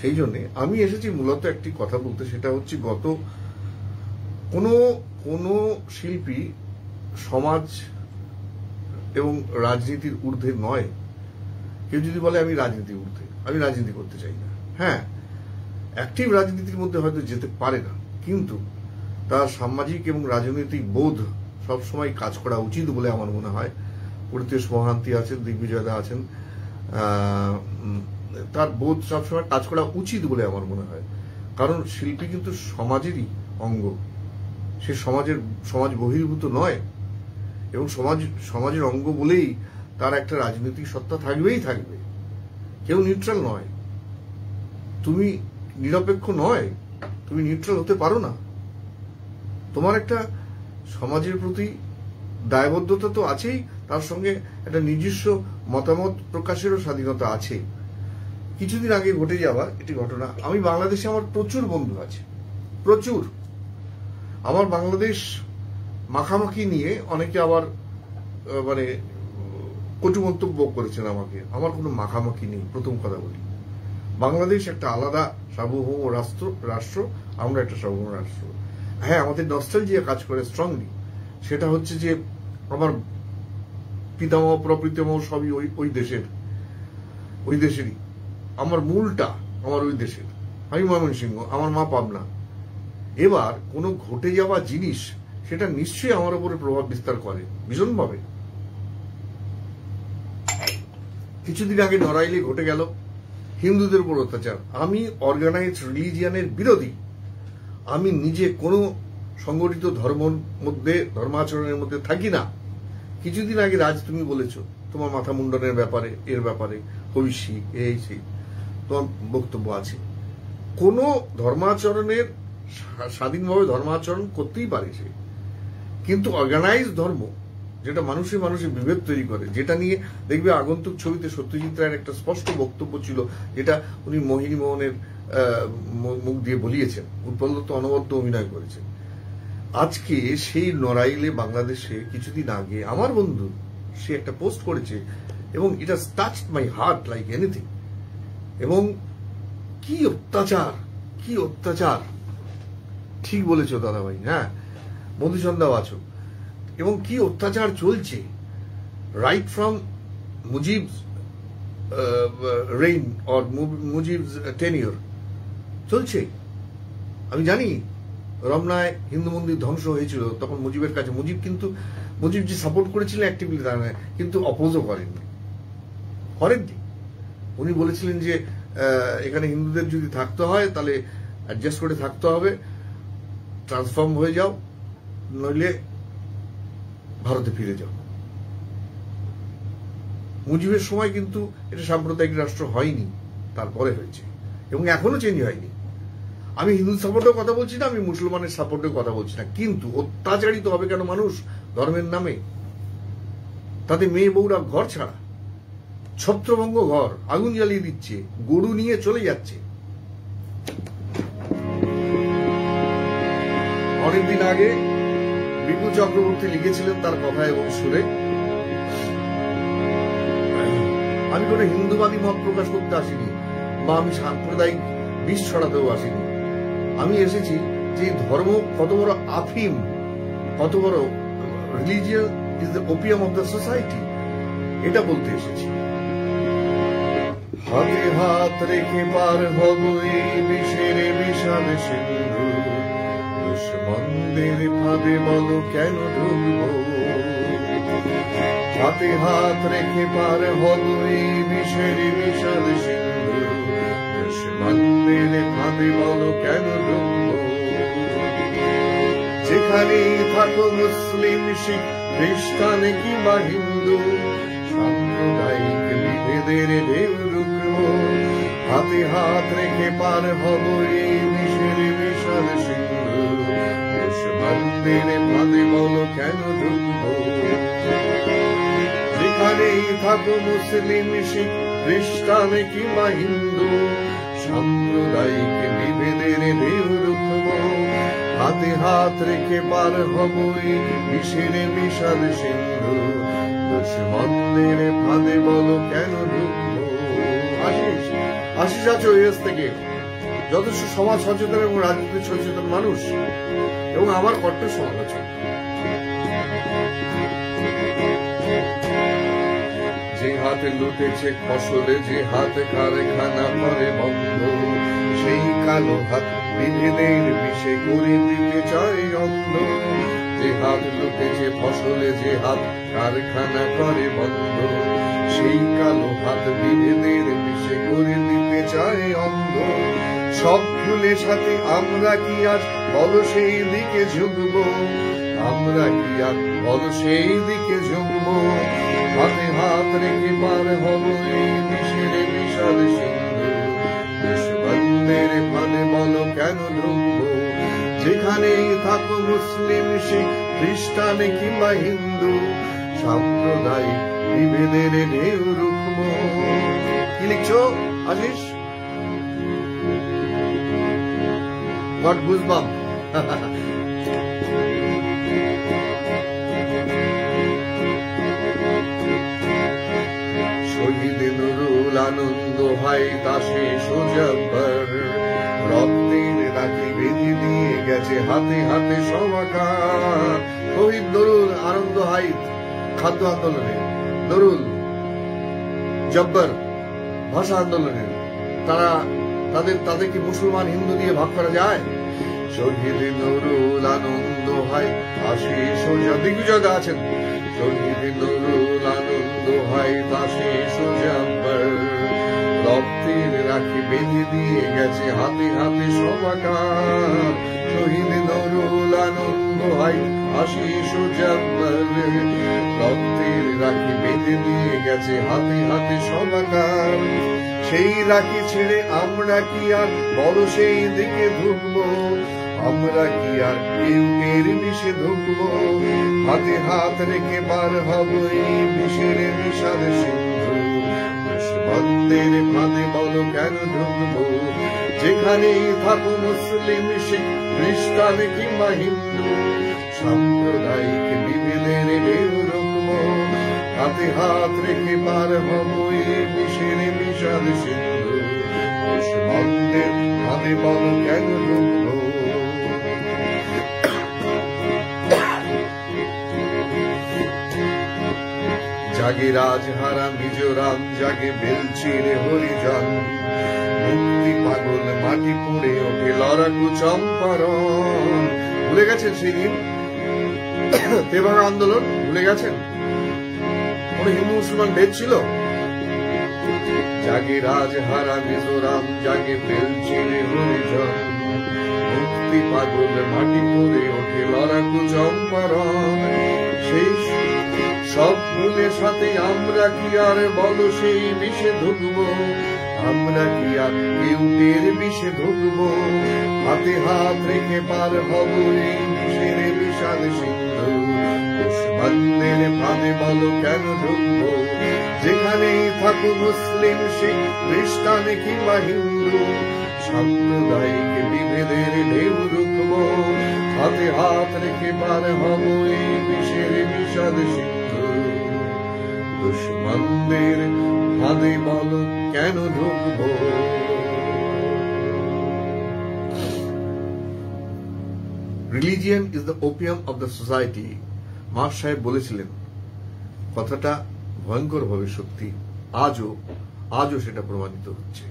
সেই জন্য আমি এসেছি মূলত একটি কথা বলতে, সেটা হচ্ছে গত কোনো শিল্পী সমাজ এবং রাজনীতির ঊর্ধ্বে নয়। কেউ যদি বলে আমি রাজনীতির ঊর্ধ্বে, আমি রাজনীতি করতে চাই না, হ্যাঁ অ্যাক্টিভ রাজনীতির মধ্যে হয়তো যেতে পারে না, কিন্তু তার সামাজিক এবং রাজনৈতিক বোধ সবসময় কাজ করা উচিত বলে আমার মনে হয়। প্রীতেশ মহান্তি আছেন, দিগ্বিজয় দা আছেন, তার বোধ সবসময় কাজ করা উচিত বলে আমার মনে হয়। কারণ শিল্পী কিন্তু সমাজেরই অঙ্গ, সে সমাজ বহির্ভূত নয়, এবং সমাজের অঙ্গ বলেই তার একটা রাজনৈতিক সত্তা থাকবেই থাকবে। কেউ নিউট্রাল নয়, তুমি নিরপেক্ষ নয়, তুমি নিউট্রাল হতে পারো না। তোমার একটা সমাজের প্রতি দায়বদ্ধতা তো আছেই, তার সঙ্গে একটা নিজস্ব মতামত প্রকাশেরও স্বাধীনতা আছে। কিছুদিন আগে ঘটে যাওয়া একটি ঘটনা, আমি বাংলাদেশে আমার প্রচুর বন্ধু আছে, প্রচুর। আমার বাংলাদেশ মাখামাখি নিয়ে অনেকে আবার মানে কটু মন্তব্য করেছেন আমাকে। আমার কোনো মাখামাখি নেই। প্রথম কথা বলি, বাংলাদেশ একটা আলাদা সার্বভৌম রাষ্ট্র, আমরা একটা সার্বভৌম রাষ্ট্র। হ্যাঁ, আমাদের নস্টালজিয়া কাজ করে স্ট্রংলি, সেটা হচ্ছে যে আমার পিতামহ প্রপিতামহ সবই ওই দেশেরই। আমার মূলটা আমার ওই দেশের, আমি ময়মনসিংহ, আমার মা পাবনা। এবার কোনো ঘটে যাওয়া জিনিস সেটা নিশ্চয়ই আমার উপরে প্রভাব বিস্তার করে ভীষণভাবে। কিছুদিন আগে নড়াইলে ঘটে গেল হিন্দুদের উপর অত্যাচার। আমি অর্গানাইজড রিলিজিয়ানের বিরোধী, আমি নিজে কোনো সংগঠিত ধর্মাচরণের মধ্যে থাকি না। কিছুদিন আগে রাজ তুমি বলেছ তোমার মাথা মুন্ডনের ব্যাপারে, এর ব্যাপারে হবিষ্যি এই সেই তোমার বক্তব্য আছে। কোন ধর্মাচরণের স্বাধীনভাবে ধর্মাচরণ করতেই পারে সে, কিন্তু অর্গানাইজ ধর্ম যেটা মানুষে বিভেদ তৈরি করে, যেটা নিয়ে দেখবে আগন্তুক ছবিতে সত্যজিৎ রায়ের একটা স্পষ্ট বক্তব্য ছিল, যেটা উনি মোহিনী মোহনের মুখ দিয়ে বলিয়েছেন, উৎপল দত্ত অনবদ্য অভিনয় করেছেন। আজকে সেই নড়াইলে বাংলাদেশে কিছুদিন আগে আমার বন্ধু সে একটা পোস্ট করেছে, এবং এটা touched my heart like anything. এবং কি অত্যাচার, ঠিক বলেছো দাদাভাই, হ্যাঁ মধুচন্দাও আছো। এবং কি অত্যাচার চলছে right from Mujib's reign or Mujib's tenure চলছে। আমি জানি রমনায় হিন্দু মন্দির ধ্বংস হয়েছিল তখন মুজিবের কাছে, মুজিব যে সাপোর্ট করেছিলেন অ্যাক্টিভলি তা নয়, কিন্তু অপোজও করেননি। উনি বলেছিলেন যে এখানে হিন্দুদের যদি থাকতে হয় তাহলে অ্যাডজাস্ট করে থাকতে হবে, ট্রান্সফর্ম হয়ে যাও, নইলে ভারতে ফিরে যাও। মুজিবের সময় কিন্তু এটা সাম্প্রদায়িক রাষ্ট্র হয়নি, তারপরে হয়েছে, এবং এখনো চেঞ্জ হয়নি। আমি হিন্দু সাপোর্টের কথা বলছি না, আমি মুসলমানের সাপোর্টের কথা বলছি না, কিন্তু অত্যাচারিত হবে কেন মানুষ ধর্মের নামে? তাতে মেয়ে বউরা ঘর ছাড়া, ছত্রভঙ্গ ঘর আগুন জ্বালিয়ে দিচ্ছে, গরু নিয়ে চলে যাচ্ছে। অনেকদিন আগে বিপুল চক্রবর্তী লিখেছিলেন তার কথা এবং সুরে, আমি কোনো হিন্দুবাদী মত প্রকাশ করতে আসিনি, বা আমি সাম্প্রদায়িক বিষ ছড়াতেও আসিনি। আমি এসেছি যে ধর্ম কত বড় আফিম, কত বড় religion is the opium of the society, এটা বলতে এসেছি। হাতে হাত রেখে পার হব এই বিষের বিশাল সিন্ধু, দুশ্মনদের ফাঁদে বলো কেন ঢুকবো? হাতে হাত রেখে পার হব এই বিষের বিশাল সিন্ধু, দুশ্মনদের ফাঁদে বলো কেন ঢুকবো? যেখানেই থাকো মুসলিম, শিখ, খ্রিস্টান কিংবা হিন্দু, সাম্প্রদায়িক বিভেদের ঢেউ রুখবো। হাতে হাত রেখে পার হব এই বিষের বিশাল সিন্ধু, দুশ্মনদের ফাঁদে বলো কেন ঢুকবো? যেখানেই থাকো মুসলিম, শিখ, খ্রিস্টান কিংবা হিন্দু, সাম্প্রদায়িক বিভেদের ঢেউ রুখবো। হাতে হাত রেখে পার হব এই বিষের বিশাল সিন্ধু, দুশ্মনদের ফাঁদে বলো কেন ঢুকবো? আশিস আছো ইউএস থেকে। যথেষ্ট সমাজ সচেতন এবং রাজনীতি সচেতন মানুষ এবং আমার কট্টর সমালোচক। যে হাতে লুটেছে ফসলে, যে হাতে কারখানা করে বন্ধ, সেই কালো হাত বিভেদের বিষে করে দিতে চায় অন্ধ। যে হাত লুটেছে ফসলে, যে হাত কারখানা করে বন্ধ, সেই কালো হাত বিভেদের বিষে করে দিতে চায় অন্ধ। সব ভুলে সাথে আমরা কি আজ বলো সেই দিকে ঝুঁকব, আমরা কি আজ বলো সেই দিকে ঝুঁকব। হাতে হাত রেখে পার হব এই বিষের বিশাল সিন্ধু, দুশ্মনদের ফাঁদে বলো কেন ঢুকবো। যেখানেই থাকো মুসলিম, শিখ, খ্রিস্টান কিংবা হিন্দু, সাম্প্রদায়িক বিভেদের ঢেউ রুখবো। কি লিখছো আশিস? Got goosebump. শহীদ নুরুল আনন্দ ভাই দাসে সোজাব্বার, রক্তের রাখি বেঁধে দিয়ে গেছে হাতে হাতে সমাকার। শহীদ নুরুল আনন্দ হাই খাদ্য আন্দোলনে, নুরুল জব্বার ভাষা আন্দোলনে, তাদের কি মুসলমান হিন্দু দিয়ে ভাগ করা যায়? শহীদ নুরুল আনন্দ ভাই দাসে সোজা, দিগ্বিজয় আছেন। শহীদ নুরুল আনন্দ ভাই দাসে সোজাব্বার, রক্তের রাখি বেঁধে দিয়ে গেছে হাতে হাতে সমাকার। শহীদ নুরুল আনন্দ ভাই দাসে সোজাব্বার, রক্তের রাখি বেঁধে দিয়ে গেছে হাতে হাতে সমাকার। সেই রাখি ছেড়ে আমরা কি আর বড় সেই দিকে ঢুকবো, আমরা কি আর কেউ এর বিষে ঢুকবো। হাতে হাত রেখে বার হব এই বিষের বিশাল সিন্ধু, দুশ্মনদের ফাঁদে বলো কেন ঢুকবো। যেখানেই থাকো মুসলিম, শিখ, খ্রিস্টান কিংবা হিন্দু, সাম্প্রদায়িক বিভেদের ঢেউ রুখবো। হাতে হাত রেখে পার হব এই বিষের বিশাল সিন্ধু, দুশ্মনদের ফাঁদে বলো কেন ঢুকবো। জাগে রাজহারা মিজোরাম, জাগে বেলচির হরিজন, মুক্তি পাগল মাটি পুড়ে ওঠে লড়াকু চম্পারণ। ভুলে গেছেন সেদিন তেভাগা আন্দোলন? ভুলে গেছেন? কোন হিন্দু মুসলমান ভেদ ছিল? জাগে রাজহারা মিজোরাম, জাগে বেলচির হরিজন, মুক্তি পাগল মাটি পুড়ে ওঠে লড়াকু চম্পারণ। সেই সব ভুলে সাথে আমরা কি আর বলো সেই বিষে ঢুকবো, আমরা কি আর কেউ টের বিষে ঢুকবো। হাতে হাত রেখে পার হব এই বিষের বিশাল সিন্ধু, দুশ্মনদের ফাঁদে বলো কেন ঢুকবো। যেখানেই থাকো মুসলিম, শিখ, খ্রিস্টান কিংবা হিন্দু, সাম্প্রদায়িক বিভেদের ঢেউ রুখবো। হাতে হাত রেখে পার হব এই বিষের বিশাল সিন্ধু, দুশ্মনদের ফাঁদে বলো কেন ঢুকবো। Religion is the opium of the society. Marks সাহেব বলেছিলেন, কথাটা ভয়ঙ্কর ভাবে সত্যি। আজও সেটা প্রমাণিত হচ্ছে।